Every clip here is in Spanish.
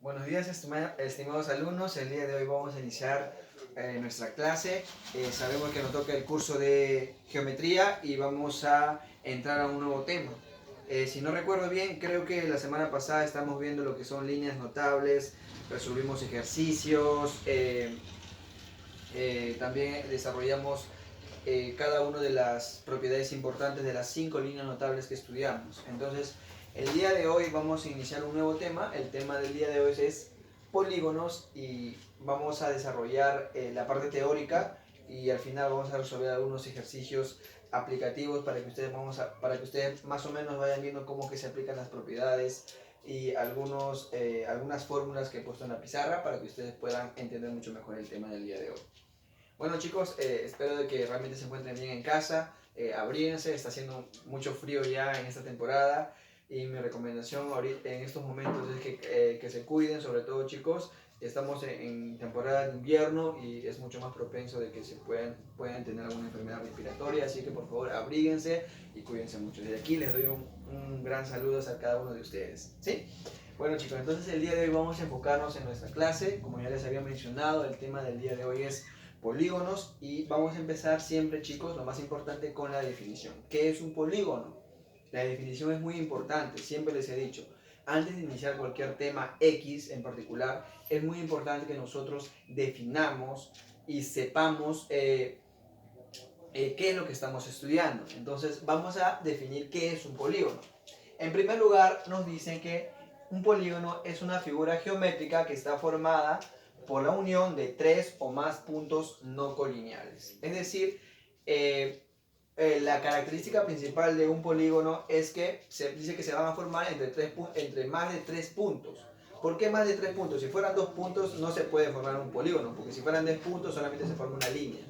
Buenos días, estimados alumnos. El día de hoy vamos a iniciar nuestra clase. Sabemos que nos toca el curso de geometría y vamos a entrar a un nuevo tema. Si no recuerdo bien, creo que la semana pasada estamos viendo lo que son líneas notables, resolvimos ejercicios, también desarrollamos cada una de las propiedades importantes de las 5 líneas notables que estudiamos. Entonces, el día de hoy vamos a iniciar un nuevo tema. El tema del día de hoy es polígonos y vamos a desarrollar la parte teórica y al final vamos a resolver algunos ejercicios aplicativos para que ustedes más o menos vayan viendo cómo que se aplican las propiedades y algunas fórmulas que he puesto en la pizarra para que ustedes puedan entender mucho mejor el tema del día de hoy. Bueno chicos, espero de que realmente se encuentren bien en casa, abríense, está haciendo mucho frío ya en esta temporada y mi recomendación ahorita, en estos momentos es que se cuiden, sobre todo chicos, estamos en temporada de invierno y es mucho más propenso de que puedan tener alguna enfermedad respiratoria, así que por favor abríguense y cuídense mucho. Desde aquí les doy un gran saludo a cada uno de ustedes, ¿sí? Bueno chicos, entonces el día de hoy vamos a enfocarnos en nuestra clase, como ya les había mencionado, el tema del día de hoy es polígonos y vamos a empezar siempre chicos, lo más importante con la definición. ¿Qué es un polígono? La definición es muy importante, siempre les he dicho. Antes de iniciar cualquier tema X en particular, es muy importante que nosotros definamos y sepamos qué es lo que estamos estudiando. Entonces vamos a definir qué es un polígono. En primer lugar nos dicen que un polígono es una figura geométrica que está formada por la unión de 3 o más puntos no colineales. Es decir, la característica principal de un polígono es que se dice que se van a formar entre más de 3 puntos. ¿Por qué más de 3 puntos? Si fueran 2 puntos no se puede formar un polígono, porque si fueran 10 puntos solamente se forma una línea.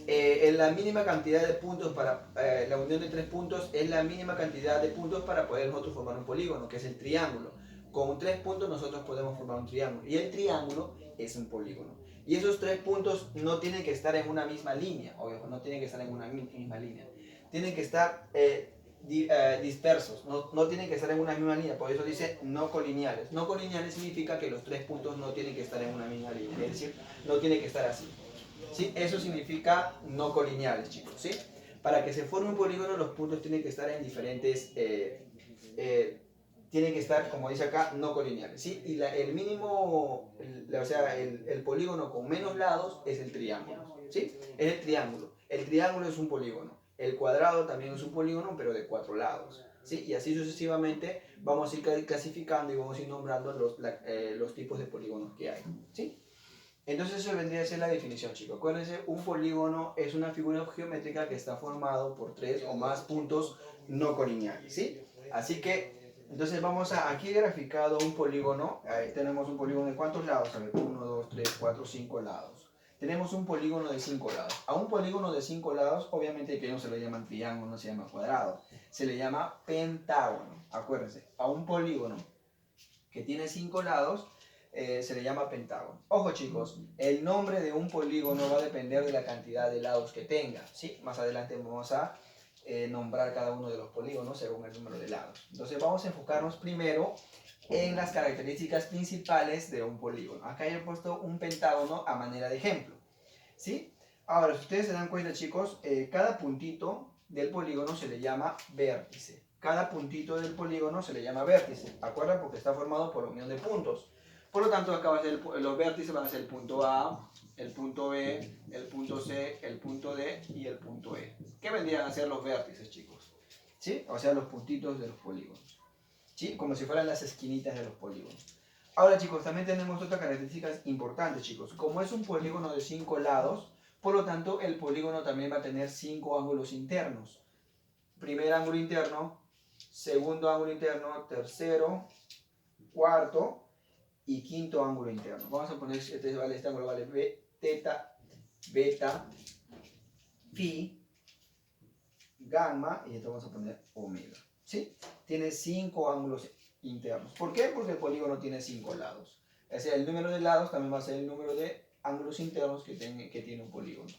En la mínima cantidad de puntos para la unión de 3 puntos es la mínima cantidad de puntos para poder nosotros formar un polígono, que es el triángulo. Con 3 puntos nosotros podemos formar un triángulo y el triángulo es un polígono. Y esos 3 puntos no tienen que estar en una misma línea, obvio, no tienen que estar en una misma línea. Tienen que estar dispersos, no tienen que estar en una misma línea, por eso dice no colineales. No colineales significa que los 3 puntos no tienen que estar en una misma línea, es decir, no tienen que estar así. ¿Sí? Eso significa no colineales, chicos, ¿sí? Para que se forme un polígono, los puntos tienen que estar en diferentes, tienen que estar, como dice acá, no colineales, ¿sí? Y el mínimo, o sea, el polígono con menos lados es el triángulo, ¿sí? Es el triángulo. El triángulo es un polígono. El cuadrado también es un polígono, pero de 4 lados, ¿sí? Y así sucesivamente vamos a ir clasificando y vamos a ir nombrando los tipos de polígonos que hay, ¿sí? Entonces eso vendría a ser la definición, chicos. Acuérdense, un polígono es una figura geométrica que está formado por 3 o más puntos no colineales, ¿sí? Así que, entonces vamos a, aquí he graficado un polígono. Ahí tenemos un polígono de ¿cuántos lados? A ver, 1, 2, 3, 4, 5 lados. Tenemos un polígono de 5 lados. A un polígono de 5 lados, obviamente que no se le llama triángulo, no se llama cuadrado. Se le llama pentágono. Acuérdense, a un polígono que tiene 5 lados, se le llama pentágono. Ojo chicos, el nombre de un polígono va a depender de la cantidad de lados que tenga, ¿sí? Más adelante vamos a nombrar cada uno de los polígonos según el número de lados. Entonces vamos a enfocarnos primero en las características principales de un polígono. Acá he puesto un pentágono a manera de ejemplo, ¿sí? Ahora, si ustedes se dan cuenta chicos, cada puntito del polígono se le llama vértice. Cada puntito del polígono se le llama vértice, ¿acuerdan? Porque está formado por unión de puntos. Por lo tanto, acá va a ser los vértices van a ser el punto A, el punto B, el punto C, el punto D y el punto E. ¿Qué vendrían a ser los vértices, chicos? ¿Sí? O sea, los puntitos de los polígonos. ¿Sí? Como si fueran las esquinitas de los polígonos. Ahora, chicos, también tenemos otras características importantes, chicos. Como es un polígono de 5 lados, por lo tanto, el polígono también va a tener 5 ángulos internos. Primer ángulo interno, segundo ángulo interno, tercero, cuarto y quinto ángulo interno. Vamos a poner, este ángulo vale teta, beta, phi, gamma y esto vamos a poner omega. ¿Sí? Tiene 5 ángulos internos. ¿Por qué? Porque el polígono tiene 5 lados. O sea, el número de lados también va a ser el número de ángulos internos que tiene un polígono.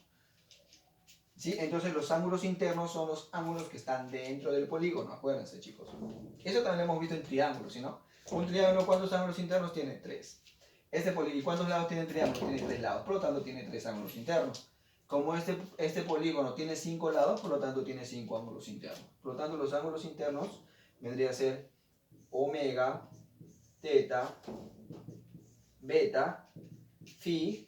¿Sí? Entonces los ángulos internos son los ángulos que están dentro del polígono, acuérdense chicos. Eso también lo hemos visto en triángulos, ¿sí, no? Un triángulo, ¿cuántos ángulos internos tiene? 3. ¿Y cuántos lados tiene el triángulo? Tiene 3 lados, por lo tanto tiene 3 ángulos internos. Como este polígono tiene 5 lados, por lo tanto tiene 5 ángulos internos. Por lo tanto, los ángulos internos vendría a ser omega, teta, beta, phi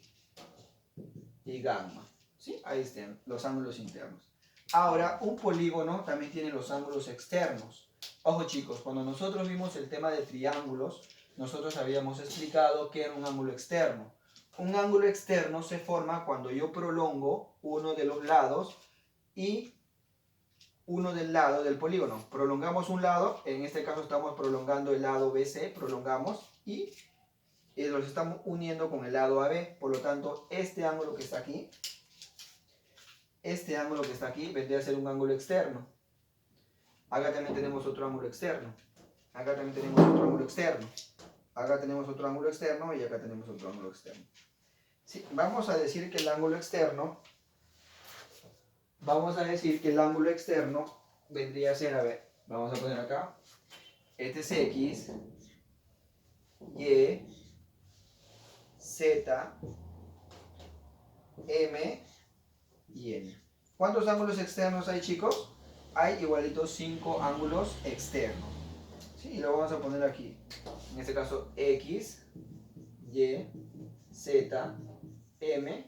y gamma. ¿Sí? Ahí están los ángulos internos. Ahora, un polígono también tiene los ángulos externos. Ojo chicos, cuando nosotros vimos el tema de triángulos, nosotros habíamos explicado que era un ángulo externo. Un ángulo externo se forma cuando yo prolongo uno de los lados y uno del lado del polígono. Prolongamos un lado, en este caso estamos prolongando el lado BC, prolongamos y los estamos uniendo con el lado AB. Por lo tanto, este ángulo que está aquí vendría a ser un ángulo externo. Acá también tenemos otro ángulo externo. Acá también tenemos otro ángulo externo. Acá tenemos otro ángulo externo y acá tenemos otro ángulo externo. Sí, vamos a decir que el ángulo externo vendría a ser, a ver, vamos a poner acá, este es X, Y, Z, M y N. ¿Cuántos ángulos externos hay, chicos? Hay igualitos 5 ángulos externos. ¿Sí? Y lo vamos a poner aquí. En este caso, X, Y, Z, M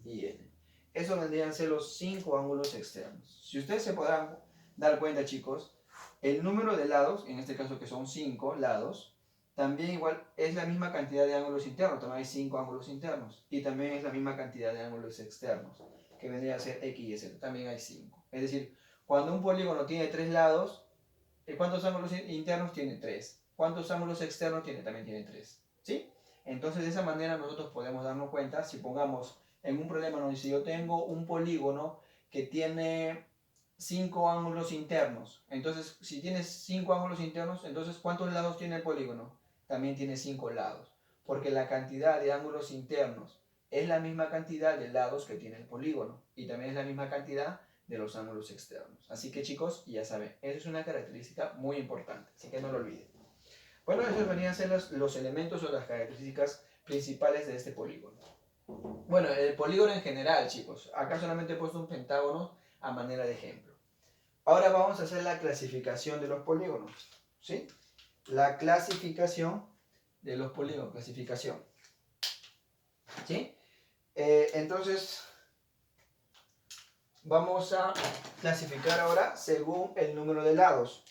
y N. Eso vendrían a ser los 5 ángulos externos. Si ustedes se podrán dar cuenta, chicos, el número de lados, en este caso que son 5 lados, también igual es la misma cantidad de ángulos internos. También hay 5 ángulos internos. Y también es la misma cantidad de ángulos externos, que vendría a ser X y Z. También hay 5. Es decir, cuando un polígono tiene 3 lados, ¿cuántos ángulos internos tiene? 3. ¿Cuántos ángulos externos tiene? También tiene 3. ¿Sí? Entonces, de esa manera nosotros podemos darnos cuenta, si pongamos en un problema, ¿no? Si yo tengo un polígono que tiene 5 ángulos internos, entonces, si tienes 5 ángulos internos, entonces, ¿cuántos lados tiene el polígono? También tiene 5 lados, porque la cantidad de ángulos internos es la misma cantidad de lados que tiene el polígono, y también es la misma cantidad de los ángulos externos. Así que chicos, ya saben, eso es una característica muy importante, así que no lo olviden. Bueno, esos venían a ser los elementos o las características principales de este polígono. Bueno, el polígono en general, chicos. Acá solamente he puesto un pentágono a manera de ejemplo. Ahora vamos a hacer la clasificación de los polígonos. ¿Sí? La clasificación de los polígonos. Clasificación. ¿Sí? Entonces, vamos a clasificar ahora según el número de lados.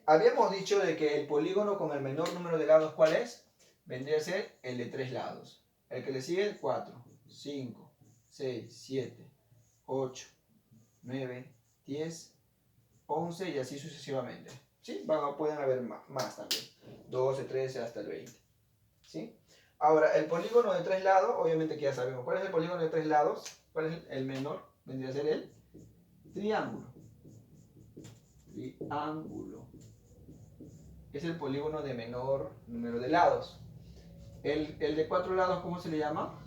Habíamos dicho de que el polígono con el menor número de lados, ¿cuál es? Vendría a ser el de 3 lados. El que le sigue, el 4, 5, 6, 7, 8, 9, 10, 11 y así sucesivamente. ¿Sí? Pueden haber más también. 12, 13 hasta el 20. ¿Sí? Ahora, el polígono de 3 lados, obviamente que ya sabemos. ¿Cuál es el polígono de 3 lados? ¿Cuál es el menor? Vendría a ser el triángulo. Triángulo. Es el polígono de menor número de lados. El de 4 lados, ¿cómo se le llama?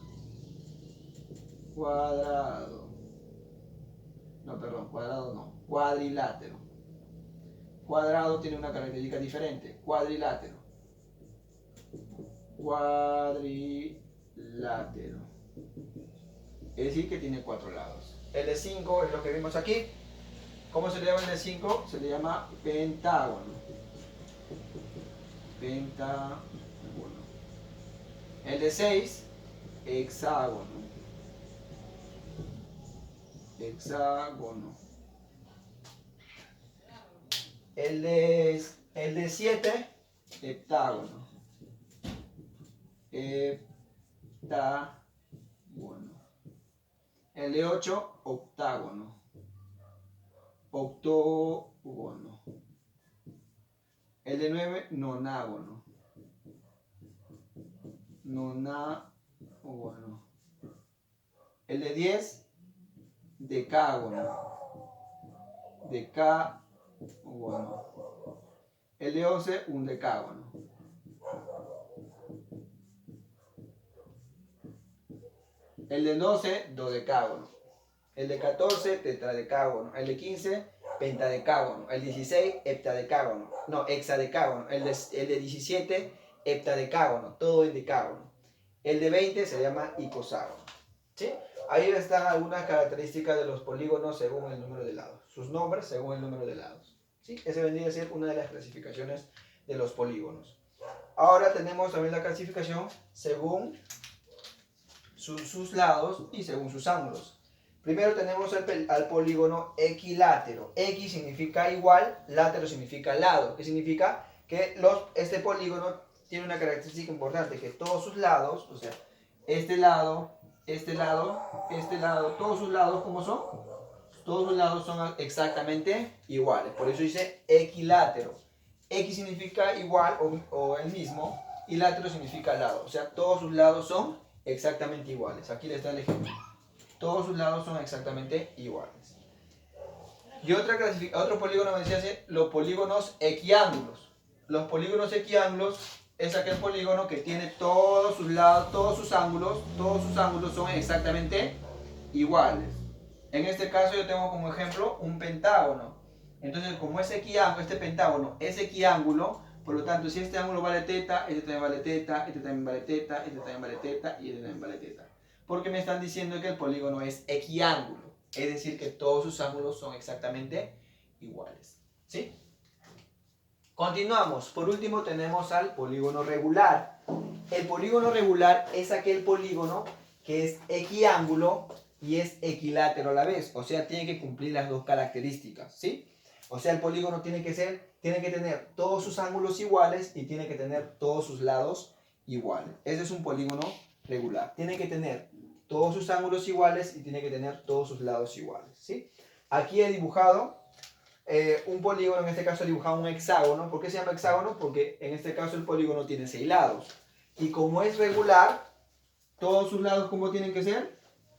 Cuadrado. No, perdón, cuadrado no. Cuadrilátero. Cuadrado tiene una característica diferente. Cuadrilátero. Cuadrilátero. Es decir, que tiene 4 lados. El de 5 es lo que vimos aquí. ¿Cómo se le llama el de 5? Se le llama pentágono. Pentágono. El de 6, hexágono. Hexágono. El de 7, heptágono. Heptágono. El de 8, octágono. Octógono. El de 9, nonágono. Nonágono. El de 10, decágono. Decágono. El de 11, un decágono. El de 12, dodecágono. El de 14, tetradecágono. El de 15, pentadecágono. El 16, heptadecágono. no, hexadecágono. El de 17, heptadecágono, todo en decágono. El de 20 se llama icoságono. ¿Sí? Ahí están algunas características de los polígonos según el número de lados. Sus nombres según el número de lados. ¿Sí? Esa vendría a ser una de las clasificaciones de los polígonos. Ahora tenemos también la clasificación según sus lados y según sus ángulos. Primero tenemos al polígono equilátero. X significa igual, látero significa lado. ¿Qué significa? Que este polígono tiene una característica importante, que todos sus lados, o sea, este lado, todos sus lados, ¿cómo son? Todos sus lados son exactamente iguales. Por eso dice equilátero. X significa igual o el mismo, y látero significa lado. O sea, todos sus lados son exactamente iguales. Aquí le está el ejemplo. Todos sus lados son exactamente iguales. Y otro polígono me decía los polígonos equiángulos. Los polígonos equiángulos es aquel polígono que tiene todos sus lados, todos sus ángulos son exactamente iguales. En este caso yo tengo como ejemplo un pentágono. Entonces, como es equiángulo, este pentágono es equiángulo, por lo tanto, si este ángulo vale teta, este también vale teta, este también vale teta, este también vale teta y este también vale teta. Porque me están diciendo que el polígono es equiángulo, es decir, que todos sus ángulos son exactamente iguales. ¿Sí? Continuamos. Por último tenemos al polígono regular. El polígono regular es aquel polígono que es equiángulo y es equilátero a la vez. O sea, tiene que cumplir las dos características. ¿Sí? O sea, el polígono tiene que tener todos sus ángulos iguales y tiene que tener todos sus lados iguales. Ese es un polígono regular. Tiene que tener todos sus ángulos iguales y tiene que tener todos sus lados iguales. ¿Sí? Aquí he dibujado un polígono, en este caso he dibujado un hexágono. ¿Por qué se llama hexágono? Porque en este caso el polígono tiene 6 lados. Y como es regular, todos sus lados, ¿cómo tienen que ser?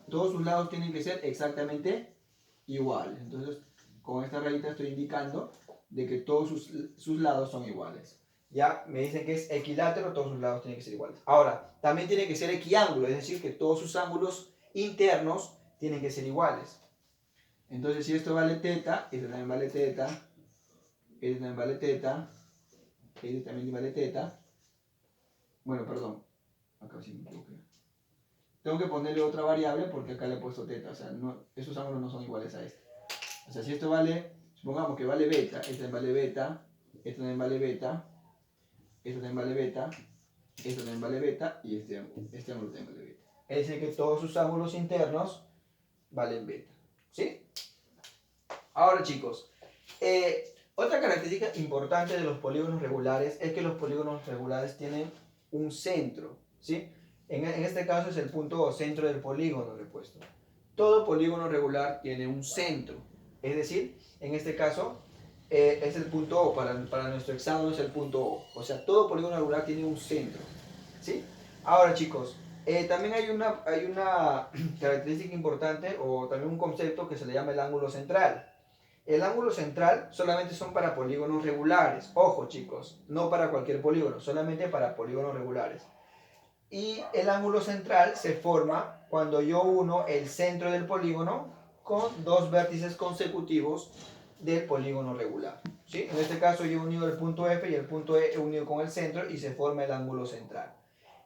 Todos sus lados tienen que ser exactamente iguales. Entonces, con esta rayita estoy indicando de que todos sus lados son iguales. Ya me dicen que es equilátero, todos sus lados tienen que ser iguales. Ahora, también tiene que ser equiángulo, es decir, que todos sus ángulos internos tienen que ser iguales. Entonces, si esto vale teta, este también vale teta, este también vale teta, este también vale teta. Bueno, perdón, acá sí me equivoqué. Tengo que ponerle otra variable porque acá le he puesto teta, o sea, esos ángulos no son iguales a este. O sea, si esto vale, supongamos que vale beta, este también vale beta, este también vale beta, este también vale beta, este también vale beta y este ángulo también vale beta. Es decir, que todos sus ángulos internos valen beta. ¿Sí? Ahora, chicos, otra característica importante de los polígonos regulares es que los polígonos regulares tienen un centro. ¿Sí? En este caso es el punto o centro del polígono, le he puesto. Todo polígono regular tiene un centro. Es decir, en este caso es el punto O, para nuestro hexágono es el punto O. O sea, todo polígono regular tiene un centro. ¿Sí? Ahora, chicos, también hay una característica importante o también un concepto que se le llama el ángulo central. El ángulo central solamente son para polígonos regulares. Ojo, chicos, no para cualquier polígono, solamente para polígonos regulares. Y el ángulo central se forma cuando yo uno el centro del polígono con dos vértices consecutivos del polígono regular. ¿Sí? En este caso yo he unido el punto F y el punto E he unido con el centro y se forma el ángulo central.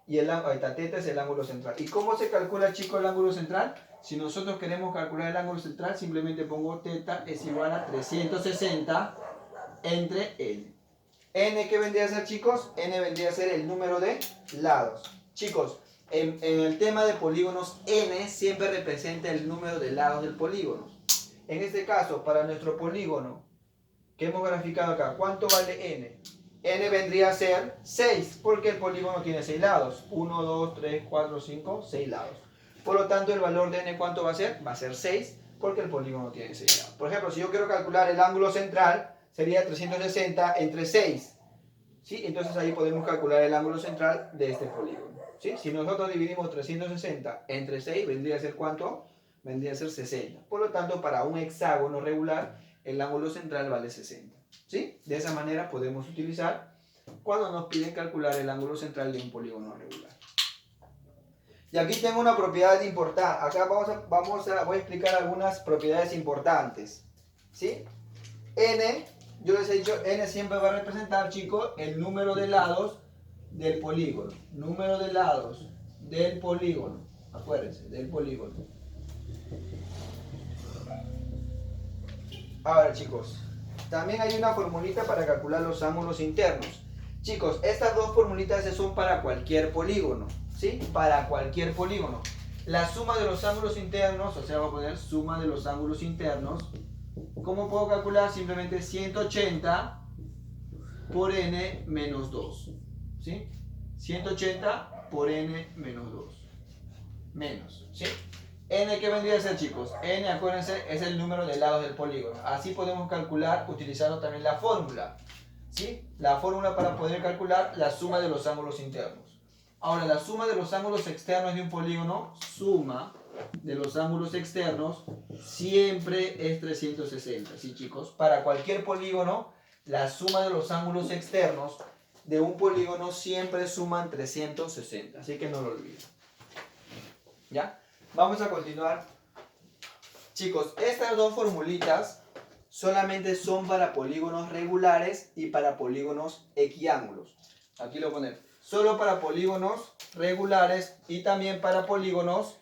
Y esta teta es el ángulo central. ¿Y cómo se calcula, chicos, el ángulo central? Si nosotros queremos calcular el ángulo central, simplemente pongo teta es igual a 360 entre n. ¿N qué vendría a ser, chicos? N vendría a ser el número de lados. Chicos, en el tema de polígonos, n siempre representa el número de lados del polígono. En este caso, para nuestro polígono que hemos graficado acá, ¿cuánto vale n? N vendría a ser 6, porque el polígono tiene 6 lados. 1, 2, 3, 4, 5, 6 lados. Por lo tanto, el valor de n, ¿cuánto va a ser? Va a ser 6, porque el polígono tiene 6 lados. Por ejemplo, si yo quiero calcular el ángulo central, sería 360 entre 6. ¿Sí? Entonces ahí podemos calcular el ángulo central de este polígono. ¿Sí? Si nosotros dividimos 360 entre 6, vendría a ser ¿cuánto? Vendría a ser 60. Por lo tanto, para un hexágono regular, el ángulo central vale 60. ¿Sí? De esa manera podemos utilizar cuando nos piden calcular el ángulo central de un polígono regular. Y aquí tengo una propiedad importante. Acá voy a explicar algunas propiedades importantes. ¿Sí? N yo les he dicho, n siempre va a representar, chicos, el número de lados del polígono. Número de lados del polígono. Acuérdense, del polígono. Ahora, chicos, también hay una formulita para calcular los ángulos internos. Chicos, estas dos formulitas son para cualquier polígono, ¿sí? Para cualquier polígono. La suma de los ángulos internos, o sea, voy a poner suma de los ángulos internos. ¿Cómo puedo calcular? Simplemente 180 por n menos 2, ¿sí? 180 por n menos 2. Menos, ¿sí? N, ¿qué vendría a ser, chicos? N, acuérdense, es el número de lados del polígono. Así podemos calcular utilizando también la fórmula, ¿sí? La fórmula para poder calcular la suma de los ángulos internos. Ahora, la suma de los ángulos externos de un polígono, suma de los ángulos externos, siempre es 360, ¿sí, chicos? Para cualquier polígono, la suma de los ángulos externos de un polígono siempre suman 360, así que no lo olviden. ¿Ya? Vamos a continuar. Chicos, estas dos formulitas solamente son para polígonos regulares y para polígonos equiángulos. Aquí lo ponen. Solo para polígonos regulares y también para polígonos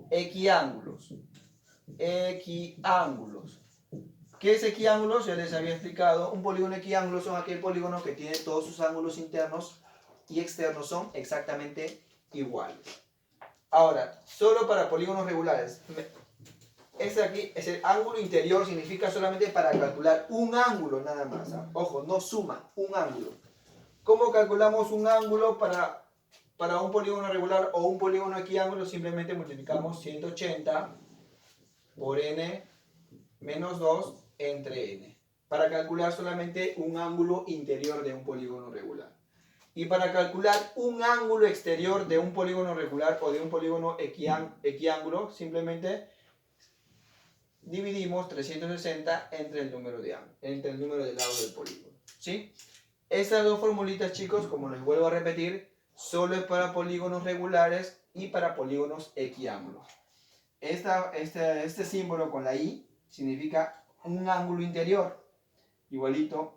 equiángulos. Equiángulos. ¿Qué es equiángulos? Ya les había explicado. Un polígono equiángulo son aquel polígono que tiene todos sus ángulos internos y externos son exactamente iguales. Ahora, solo para polígonos regulares. Este aquí es el ángulo interior, significa solamente para calcular un ángulo nada más. Ojo, no suma, un ángulo. ¿Cómo calculamos un ángulo para un polígono regular o un polígono equiángulo? Simplemente multiplicamos 180 por n menos 2 entre n. Para calcular solamente un ángulo interior de un polígono regular. Y para calcular un ángulo exterior de un polígono regular o de un polígono equiángulo, simplemente dividimos 360 entre el número de lados del polígono, ¿sí? Estas dos formulitas, chicos, como les vuelvo a repetir, solo es para polígonos regulares y para polígonos equiángulos. Este símbolo con la I significa un ángulo interior. Igualito,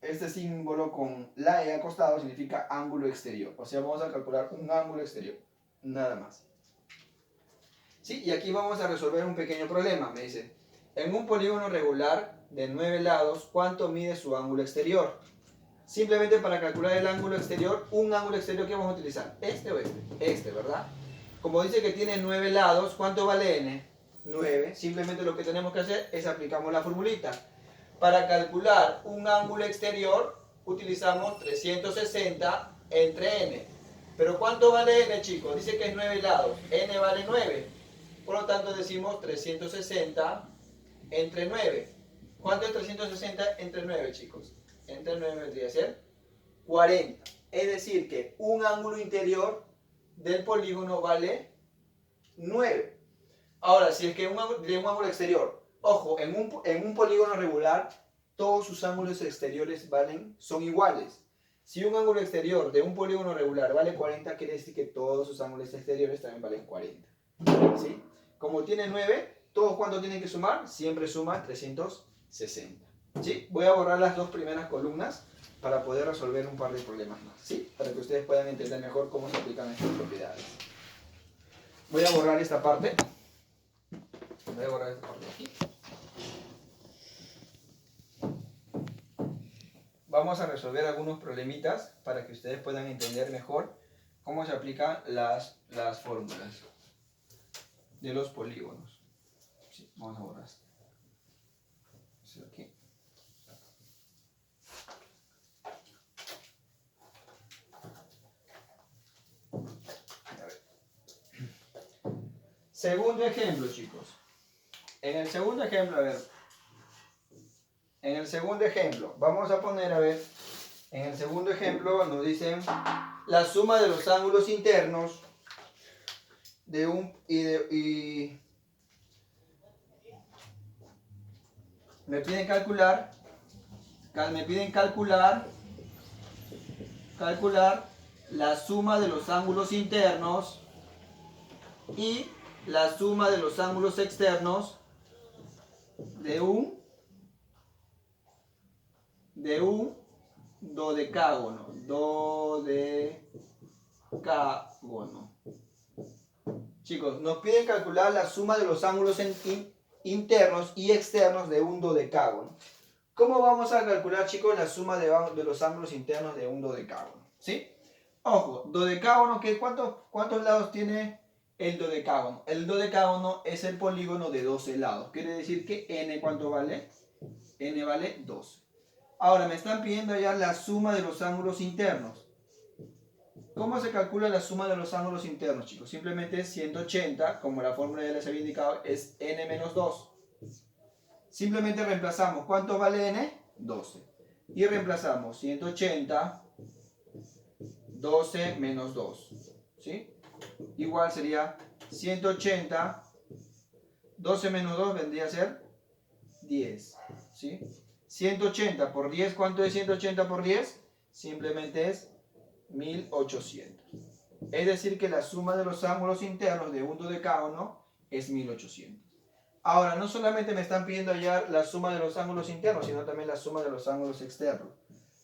este símbolo con la E al costado significa ángulo exterior. O sea, vamos a calcular un ángulo exterior, nada más. Sí, y aquí vamos a resolver un pequeño problema. Me dice, en un polígono regular de 9 lados, ¿cuánto mide su ángulo exterior? Simplemente para calcular el ángulo exterior, un ángulo exterior que vamos a utilizar, este o este, este, ¿verdad? Como dice que tiene 9 lados, ¿cuánto vale n? 9. Simplemente lo que tenemos que hacer es aplicamos la formulita. Para calcular un ángulo exterior, utilizamos 360 entre n. Pero ¿cuánto vale n, chicos? Dice que es 9 lados. n vale 9. Por lo tanto, decimos 360 entre 9. ¿Cuánto es 360 entre 9, chicos? Entre 9 vendría a ser 40. Es decir, que un ángulo interior del polígono vale 9. Ahora, si es que de un ángulo exterior, ojo, en un polígono regular, todos sus ángulos exteriores son iguales. Si un ángulo exterior de un polígono regular vale 40, quiere decir que todos sus ángulos exteriores también valen 40. ¿Sí? Como tiene 9, ¿todos cuánto tienen que sumar? Siempre suma 360. ¿Sí? Voy a borrar las dos primeras columnas para poder resolver un par de problemas más, ¿sí? Para que ustedes puedan entender mejor cómo se aplican estas propiedades. Voy a borrar esta parte. Voy a borrar esta parte de aquí. Vamos a resolver algunos problemitas para que ustedes puedan entender mejor cómo se aplican las fórmulas de los polígonos. Sí, vamos a borrar esto. Aquí. Segundo ejemplo, chicos. En el segundo ejemplo, a ver. En el segundo ejemplo, vamos a poner, a ver. En el segundo ejemplo nos dicen la suma de los ángulos internos de un me piden calcular la suma de los ángulos internos y la suma de los ángulos externos de un de un dodecágono. Dodecágono. Chicos, nos piden calcular la suma de los ángulos internos y externos de un dodecágono. ¿Cómo vamos a calcular, chicos, la suma de los ángulos internos de un dodecágono? ¿Sí? Ojo, dodecágono, ¿cuántos lados tiene el dodecágono? El dodecágono es el polígono de 12 lados. Quiere decir que n, ¿cuánto vale? N vale 12. Ahora, me están pidiendo ya la suma de los ángulos internos. ¿Cómo se calcula la suma de los ángulos internos, chicos? Simplemente es 180, como la fórmula ya les había indicado, es n menos 2. Simplemente reemplazamos. ¿Cuánto vale n? 12. Y reemplazamos 180, 12 menos 2. ¿Sí? Igual sería 180, 12 menos 2 vendría a ser 10. ¿Sí? 180 por 10, ¿cuánto es 180 por 10? Simplemente es 1800. Es decir que la suma de los ángulos internos de un dodecágono es 1800. Ahora, no solamente me están pidiendo hallar la suma de los ángulos internos, sino también la suma de los ángulos externos.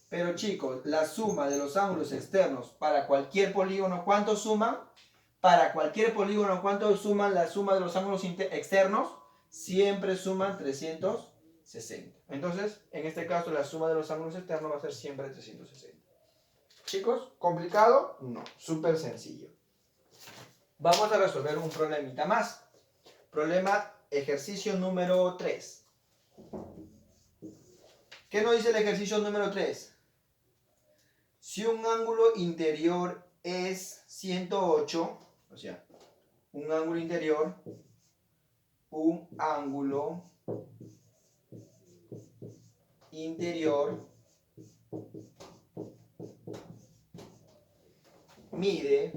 Pero chicos, la suma de los ángulos externos para cualquier polígono, ¿cuánto suman? Para cualquier polígono, ¿cuánto suman la suma de los ángulos externos? Siempre suman 360. Entonces, en este caso, la suma de los ángulos externos va a ser siempre 360. Chicos, ¿complicado? No, súper sencillo. Vamos a resolver un problemita más. Ejercicio número 3. ¿Qué nos dice el ejercicio número 3? Si un ángulo interior es 108, o sea, un ángulo interior mide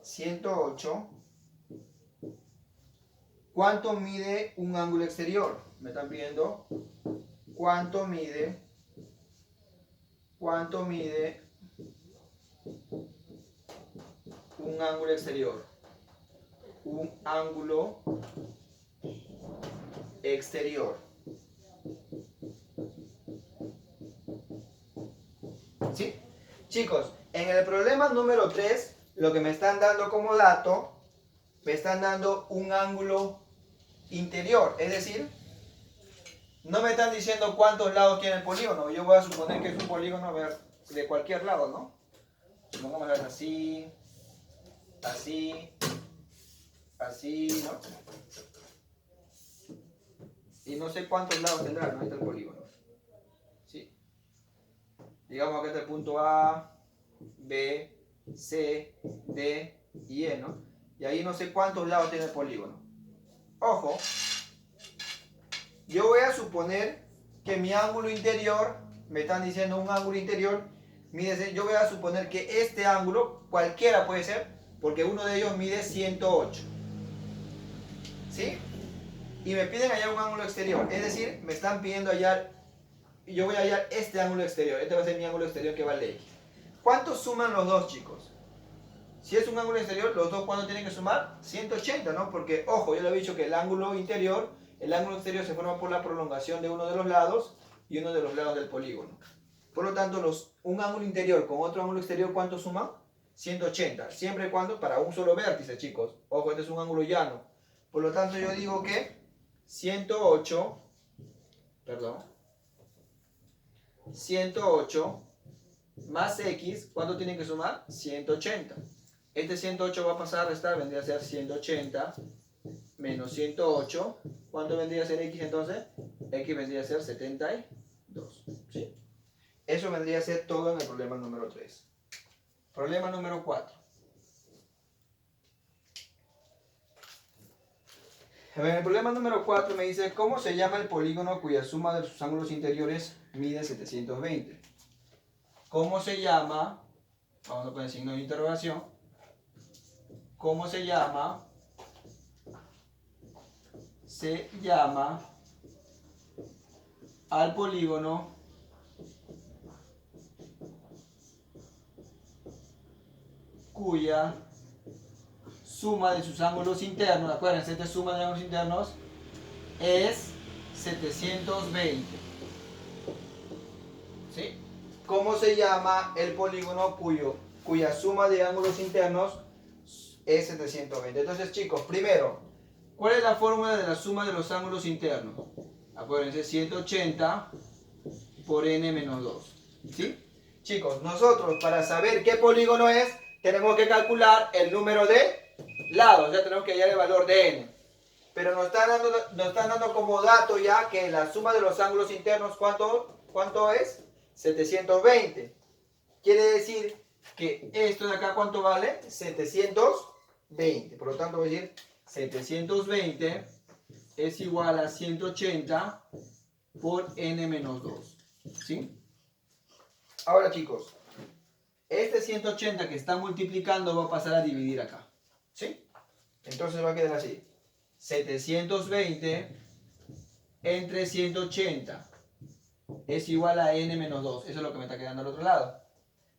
108. ¿Cuánto mide un ángulo exterior? Me están pidiendo cuánto mide un ángulo exterior. Un ángulo exterior. ¿Sí? Chicos, en el problema número 3, lo que me están dando como dato, me están dando un ángulo interior. Es decir, no me están diciendo cuántos lados tiene el polígono. Yo voy a suponer que es un polígono de cualquier lado, ¿no? Supongamos así, así, así, ¿no? Y no sé cuántos lados tendrá, ¿no? Ahí está el polígono. ¿Sí? Digamos que este es el punto A, B, C, D y E, ¿no? Y ahí no sé cuántos lados tiene el polígono. Ojo, yo voy a suponer que mi ángulo interior, me están diciendo un ángulo interior, yo voy a suponer que este ángulo, cualquiera puede ser, porque uno de ellos mide 108. ¿Sí? Y me piden hallar un ángulo exterior, es decir, me están pidiendo hallar, yo voy a hallar este ángulo exterior, este va a ser mi ángulo exterior que vale X. ¿Cuántos suman los dos, chicos? Si es un ángulo exterior, los dos ¿cuánto tienen que sumar? 180, ¿no? Porque, ojo, yo le he dicho que el ángulo exterior se forma por la prolongación de uno de los lados y uno de los lados del polígono. Por lo tanto, un ángulo interior con otro ángulo exterior, ¿cuánto suman? 180. Siempre y cuando para un solo vértice, chicos. Ojo, este es un ángulo llano. Por lo tanto, yo digo que 108 más X, ¿cuánto tienen que sumar? 180. Este 108 va a pasar a restar, vendría a ser 180 menos 108. ¿Cuánto vendría a ser X entonces? X vendría a ser 72. ¿Sí? Eso vendría a ser todo en el problema número 3. Problema número 4. En el problema número 4 me dice, ¿cómo se llama el polígono cuya suma de sus ángulos interiores mide 720? ¿Cómo se llama? Vamos a poner signo de interrogación. ¿Cómo se llama? Se llama al polígono cuya suma de sus ángulos internos, acuérdense, esta suma de ángulos internos es 720. ¿Sí? ¿Cómo se llama el polígono cuya suma de ángulos internos es 720? Entonces, chicos, primero, ¿cuál es la fórmula de la suma de los ángulos internos? Acuérdense, 180 por n menos 2. ¿Sí? Chicos, nosotros para saber qué polígono es, tenemos que calcular el número de lados. Ya tenemos que hallar el valor de n. Pero nos están dando como dato ya que la suma de los ángulos internos, ¿cuánto es? 720. Quiere decir que esto de acá, ¿cuánto vale? 720. Por lo tanto, voy a decir 720 es igual a 180 por n menos 2. ¿Sí? Ahora, chicos, este 180 que está multiplicando va a pasar a dividir acá. ¿Sí? Entonces va a quedar así. 720 entre 180 es igual a n menos 2. Eso es lo que me está quedando al otro lado.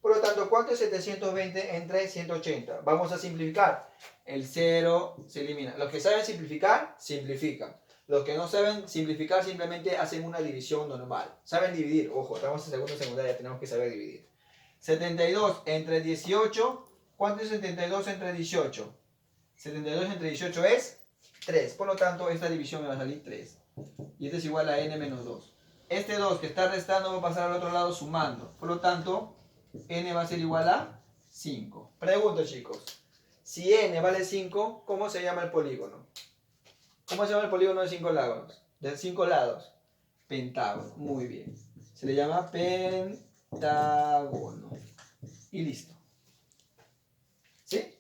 Por lo tanto, ¿cuánto es 720 entre 180? Vamos a simplificar. El 0 se elimina. Los que saben simplificar, simplifican. Los que no saben simplificar simplemente hacen una división normal. Saben dividir. Ojo, estamos en segundo secundaria, tenemos que saber dividir. 72 entre 18. ¿Cuánto es 72 entre 18? 72 entre 18 es 3. Por lo tanto, esta división me va a salir 3. Y este es igual a n menos 2. Este 2 que está restando va a pasar al otro lado sumando. Por lo tanto, n va a ser igual a 5. Pregunto, chicos. Si n vale 5, ¿cómo se llama el polígono? ¿Cómo se llama el polígono de 5 lados? De 5 lados. Pentágono. Muy bien. Se le llama pentágono. Y listo. ¿Sí?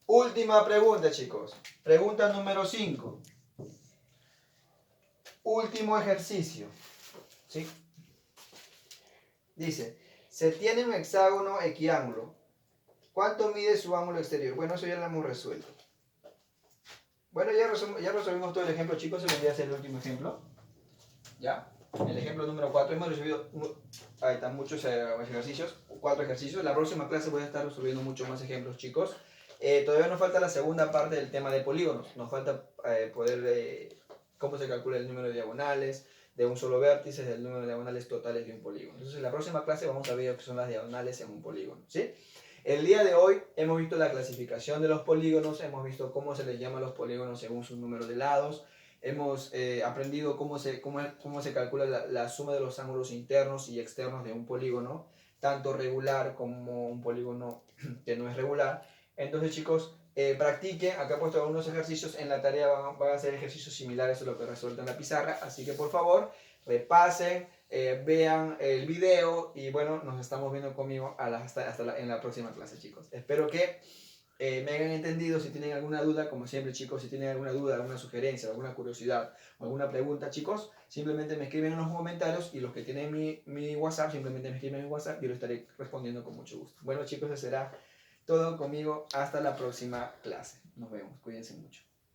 Última pregunta, chicos. Pregunta número 5. Último ejercicio. ¿Sí? Dice, se tiene un hexágono equiángulo. ¿Cuánto mide su ángulo exterior? Bueno, eso ya lo hemos resuelto. Bueno, ya resolvimos todo el ejemplo, chicos. Se vendría a ser el último ejemplo. ¿Ya? El ejemplo número 4. Hemos resolvido ahí están muchos ejercicios. 4 ejercicios. La próxima clase voy a estar resolviendo muchos más ejemplos, chicos. Todavía nos falta la segunda parte del tema de polígonos. Nos falta poder cómo se calcula el número de diagonales de un solo vértice, del número de diagonales totales de un polígono. Entonces, en la próxima clase vamos a ver qué son las diagonales en un polígono. ¿Sí? El día de hoy hemos visto la clasificación de los polígonos, hemos visto cómo se les llama a los polígonos según su número de lados, hemos aprendido cómo se calcula la suma de los ángulos internos y externos de un polígono, tanto regular como un polígono que no es regular. Entonces, chicos, practiquen. Acá he puesto algunos ejercicios. En la tarea van a hacer ejercicios similares a lo que resuelto en la pizarra. Así que, por favor, repasen, vean el video y bueno, nos estamos viendo conmigo en la próxima clase, chicos. Espero que me hayan entendido. Si tienen alguna duda, como siempre, chicos, si tienen alguna duda, alguna sugerencia, alguna curiosidad o alguna pregunta, chicos, simplemente me escriben en los comentarios y los que tienen mi WhatsApp, simplemente me escriben en WhatsApp y yo lo estaré respondiendo con mucho gusto. Bueno, chicos, eso será todo conmigo. Hasta la próxima clase. Nos vemos. Cuídense mucho.